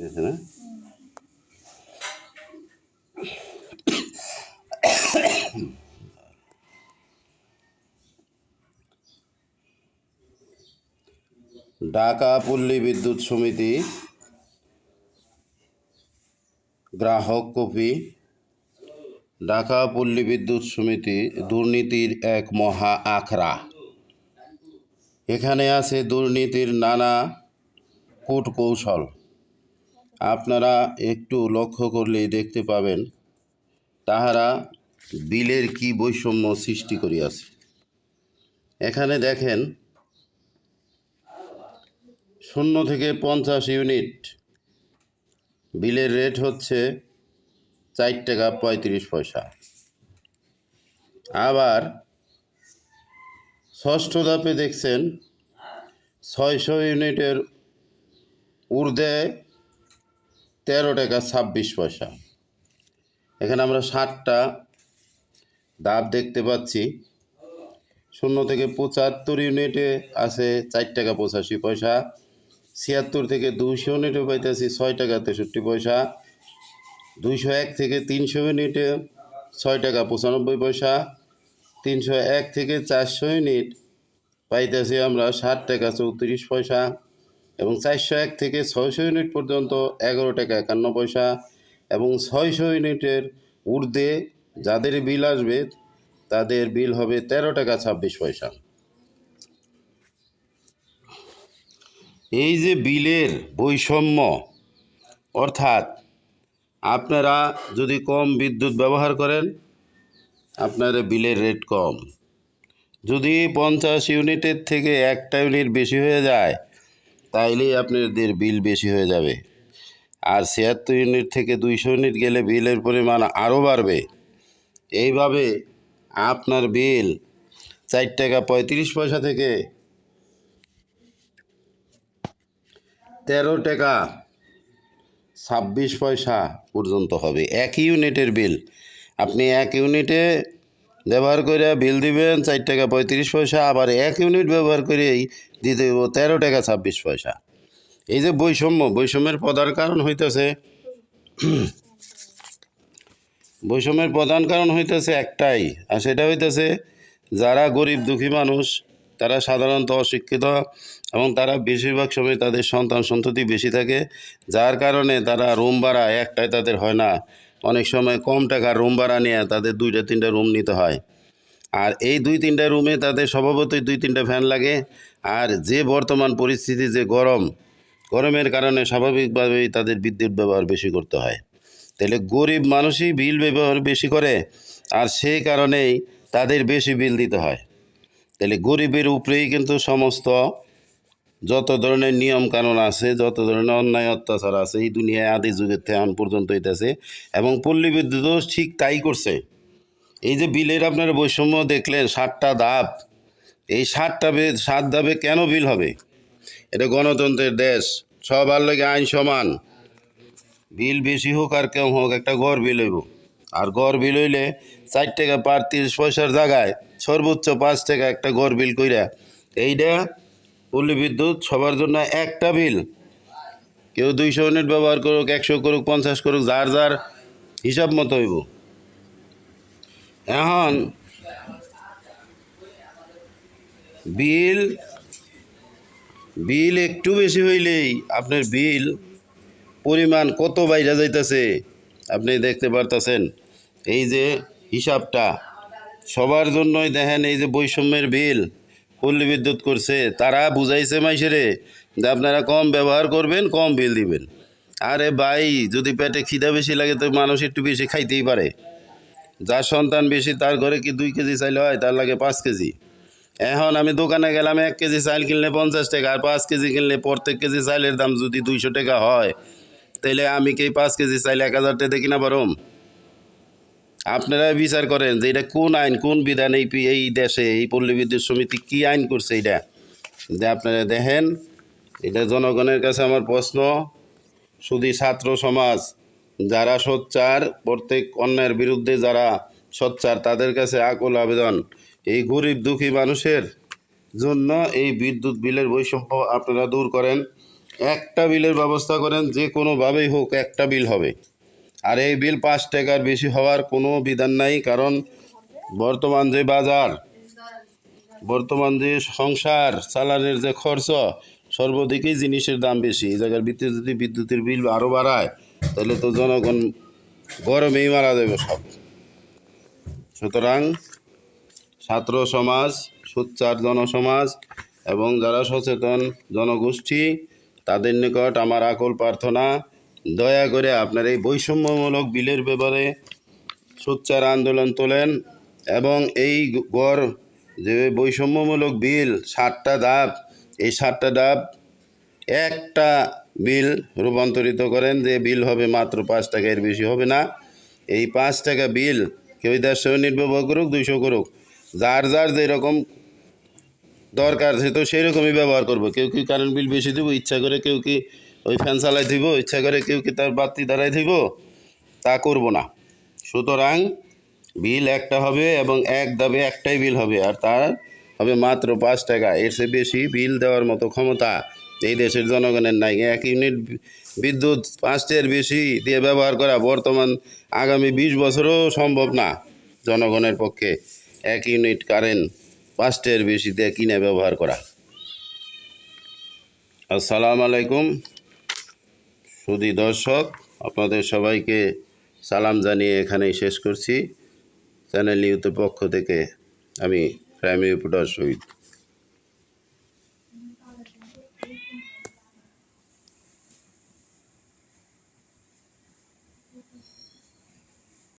গেছে না? ঢাকা পল্লী বিদ্যুৎ সমিতি গ্রাহক কপি। ঢাকা পল্লী বিদ্যুৎ সমিতি দুর্নীতির এক মহা আখড়া। এখানে আছে দুর্নীতির নানা কূটকৌশল। আপনারা একটু লক্ষ্য করলেই দেখতে পাবেন তাহারা বিলের কি বৈষম্য সৃষ্টি করিয়াছে। এখানে দেখেন 0 থেকে 50 ইউনিট বিলের রেট হচ্ছে 4 টাকা 35 পয়সা। আবার ষষ্ঠ ধাপে দেখছেন 600 ইউনিটের ঊর্ধ্বে 13 টাকা 26 পয়সা। এখানে আমরা 7টা ধাপ দেখতে পাচ্ছি। 0 থেকে 75 ইউনিটে আছে 4 টাকা 85 পয়সা। 76 থেকে 200 ইউনিটে পাইতেছি 6 টাকা 63 পয়সা। 201 থেকে 300 ইউনিটে 6 টাকা 95 পয়সা। 301 থেকে 400 ইউনিট পাইতেছি আমরা 7 টাকা 34 পয়সা। এবং 401 থেকে 600 ইউনিট পর্যন্ত 11 টাকা 51 পয়সা। এবং 600 ইউনিটের ঊর্ধ্বে যাদের বিল আসবে তাদের বিল হবে 13 টাকা 26 পয়সা। এই যে বিলের বৈষম্য, অর্থাৎ আপনারা যদি কম বিদ্যুৎ ব্যবহার করেন আপনার বিলের রেট কম। যদি 50 ইউনিটের থেকে একটা ইউনিট বেশি হয়ে যায় তাইলেই আপনাদের বিল বেশি হয়ে যাবে। আর 76 ইউনিট থেকে 200 ইউনিট গেলে বিলের পরিমাণ আরও বাড়বে। এইভাবে আপনার বিল 4 টাকা 35 পয়সা থেকে 13 টাকা 26 পয়সা পর্যন্ত হবে। 1 ইউনিটের বিল আপনি 1 ইউনিটে ব্যবহার করে বিল দিবেন 4 টাকা 35 পয়সা, আবার 1 ইউনিট ব্যবহার করেই দিতে দেব 13 টাকা 26 পয়সা। এই যে বৈষম্যের প্রধান কারণ হইতেছে একটাই, আর সেটা হইতেছে যারা গরিব দুঃখী মানুষ তারা সাধারণত অশিক্ষিত এবং তারা বেশিরভাগ সময় তাদের সন্তান সন্ততি বেশি থাকে, যার কারণে তারা রুম ভাড়া একটাই তাদের হয় না। অনেক সময় কম টাকার রুম ভাড়া নিয়ে তাদের 2-3টা রুম নিতে হয়। আর এই 2-3টা রুমে তাদের স্বভাবতই 2-3টা ফ্যান লাগে। আর যে বর্তমান পরিস্থিতি যে গরমের কারণে স্বাভাবিকভাবেই তাদের বিদ্যুৎ ব্যবহার বেশি করতে হয়। তাহলে গরিব মানুষই বিল ব্যবহার বেশি করে, আর সেই কারণেই তাদের বেশি বিল দিতে হয়। তাহলে গরিবের উপরেই কিন্তু সমস্ত যত ধরনের নিয়ম কানুন আছে, যত ধরনের অন্যায় অত্যাচার আছে এই দুনিয়ায় আদি যুগের থেকে এখন পর্যন্ত হইতেছে। এবং পল্লী বিদ্যুৎও ঠিক তাই করছে। এই যে বিলের আপনারা বৈষম্য দেখলেন 7টা ধাপ, এই 7 ধাপে কেন বিল হবে? এটা গণতন্ত্রের দেশ, সবার লাগে আইন সমান। বিল বেশি হোক আর কম হোক একটা গড় বিল হইব। আর গড় বিল হইলে 4 টাকা 35 পয়সার জায়গায় সর্বোচ্চ 5 টাকা একটা গড় বিল কইরা এইটা পল্লী বিদ্যুৎ সবার জন্য একটা বিল। কেউ 200 ইউনিট ব্যবহার করুক, 100 করুক, 50 করুক, যার যার হিসাব মতো হইব। এখন বিল একটু বেশি হইলেই আপনার বিল পরিমাণ কত বাইরে যাইতেছে আপনি দেখতে পারতেছেন। এই যে হিসাবটা সবার জন্যই দেখেন, এই যে বৈষম্যের বিল পল্লী বিদ্যুৎ করছে, তারা বুঝাইছে মাইসেরে যে আপনারা কম ব্যবহার করবেন, কম বিল দিবেন। আরে ভাই, যদি পেটে খিদা বেশি লাগে তো মানুষ একটু বেশি খাইতেই পারে। যার সন্তান বেশি তার ঘরে কি 2 কেজি চাইলে হয়? তার লাগে 5 কেজি। এখন আমি দোকানে গেলাম, 1 কেজি চাল কিনলে 50 টাকা, আর 5 কেজি কিনলে প্রত্যেক কেজি চাইলের দাম যদি 200 টাকা হয়, তাইলে আমি কি 5 কেজি চাইলে 1000 টাকা কিনা পারম? আপনারা বিচার করেন যে এটা কোন আইন, কোন বিধান এই দেশে এই পল্লী বিদ্যুৎ সমিতি কি আইন করছে এটা যে আপনারা দেখেন। এটা জনগণের কাছে আমার প্রশ্ন, শুধু ছাত্র সমাজ যারা সোচ্চার, প্রত্যেক অন্যায়ের বিরুদ্ধে যারা সোচ্চার তাদের কাছে আকুল আবেদন, এই গরিব দুঃখী মানুষের জন্য এই বিদ্যুৎ বিলের বৈষম্য আপনারা দূর করেন। একটা বিলের ব্যবস্থা করেন, যে কোনোভাবেই হোক একটা বিল হবে। আর এই বিল 5 টাকার বেশি হওয়ার কোনো বিধান নাই, কারণ বর্তমান যে বাজার, বর্তমান যে সংসার চালানোর যে খরচ, সর্বদিকেই জিনিসের দাম বেশি। এই জায়গার ভিত্তিতে যদি বিদ্যুতের বিল আরও বাড়ায়, তাহলে তো জনগণ গরমেই মারা যাবে সব। সুতরাং ছাত্র সমাজ, সোচ্চার জনসমাজ এবং যারা সচেতন জনগোষ্ঠী, তাদের নিকট আমার আকুল প্রার্থনা, দয়া করে আপনার এই বৈষম্যমূলক বিলের ব্যাপারে সোচ্চার আন্দোলন তোলেন এবং এই গড় যে বৈষম্যমূলক বিল 7টা ধাপ, এই 7টা ধাপ একটা বিল রূপান্তরিত করেন, যে বিল হবে মাত্র 5 টাকা, এর বেশি হবে না। এই 5 টাকা বিল কেউ 150 ইউনিট ব্যবহার করুক, 200 করুক, যার যার যেরকম দরকার সে তো সেই রকমই ব্যবহার করবো। কেউ কি কারেন্ট বিল বেশি দিব ইচ্ছা করে, কেউ কি ওই ফ্যান চালাই দিব ইচ্ছা করে, কেউ কি তার বাতি দাঁড়াই দিব, তা করব না। সুতরাং বিল একটা হবে এবং এক দামে একটাই বিল হবে, আর তার হবে মাত্র 5 টাকা। এর চেয়ে বেশি বিল দেওয়ার মতো ক্ষমতা এই দেশের জনগণের নাই। 1 ইউনিট বিদ্যুৎ 5 টাকার বেশি দিয়ে ব্যবহার করা বর্তমান আগামী 20 বছরও সম্ভব না জনগণের পক্ষে। 1 ইউনিট কারেন্ট 5 টাকার বেশি দিয়ে কিনে ব্যবহার করা। আসসালামু আলাইকুম সুধী দর্শক, আপনাদের সবাইকে সালাম জানিয়ে এখানেই শেষ করছি। চ্যানেল ইউটিউব পক্ষ থেকে আমি প্রাইমারি রিপোর্টার শহীদ।